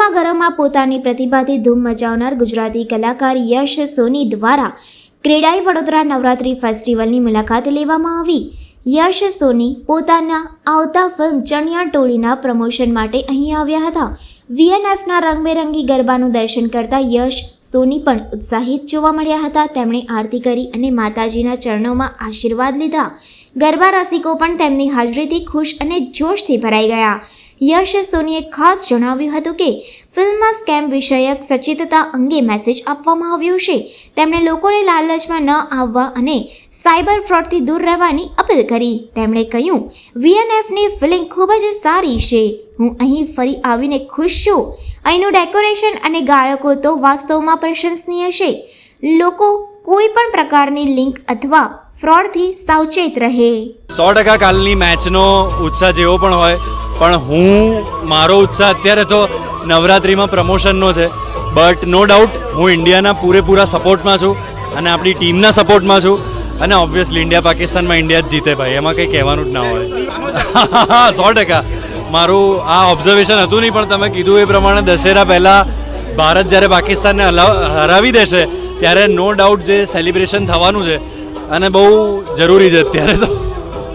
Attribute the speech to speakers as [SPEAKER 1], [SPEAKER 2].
[SPEAKER 1] ગરમાગરમમાં પોતાની પ્રતિભાથી ધૂમ મચાવનાર ગુજરાતી કલાકાર યશ સોની દ્વારા ક્રેડાઈ વડોદરા નવરાત્રિ ફેસ્ટિવલની મુલાકાત લેવામાં આવી. યશ સોની પોતાના આવતા ફિલ્મ ચણિયા ટોળીના પ્રમોશન માટે અહીં આવ્યા હતા. VNFના રંગબેરંગી ગરબાનું દર્શન કરતા યશ સોની પણ ઉત્સાહિત જોવા મળ્યા હતા. તેમણે આરતી કરી અને માતાજીના ચરણોમાં આશીર્વાદ લીધા. ગરબા રસિકો પણ તેમની હાજરીથી ખુશ અને જોશથી ભરાઈ ગયા. યશ સોનીએ ખાસ જણાવ્યું હતું કે ફિલ્મમાં સ્કેમ વિષયક સચેતતા અંગે મેસેજ આપવામાં આવ્યો છે. તેમણે લોકોને લાલચમાં ન આવવા અને સાયબર ફ્રોડથી દૂર રહેવાની અપીલ કરી. તેમણે કહ્યું, VNFની ફિલ્મ ખૂબ જ સારી છે. હું અહીં ફરી આવીને ખુશ છું. અહીંનું ડેકોરેશન અને ગાયકો તો વાસ્તવમાં પ્રશંસનીય છે. લોકો કોઈ પણ પ્રકારની લિંક અથવા ફ્રોડથી સાવચેત રહે.
[SPEAKER 2] 100% કાલની મેચનો ઉત્સાહ જેવો પણ હોય, પણ મારો ઉત્સાહ અત્યારે તો નવરાત્રિમાં પ્રમોશનનો છે. બટ નો ડાઉટ હું ઇન્ડિયાના પૂરેપૂરા સપોર્ટમાં છું અને આપણી ટીમના સપોર્ટમાં છું. અને ઓબ્વિયસલી ઇન્ડિયા પાકિસ્તાનમાં ઇન્ડિયા જ જીતે ભાઈ, એમાં કંઈ કહેવાનું જ ના હોય. 100% મારું આ ઓબ્ઝર્વેશન હતું નહીં, પણ તમે કીધું એ પ્રમાણે દશેરા પહેલાં ભારત જ્યારે પાકિસ્તાનને હરાવી દેશે ત્યારે નો ડાઉટ જે સેલિબ્રેશન થવાનું છે અને બહુ જરૂરી છે અત્યારે તો.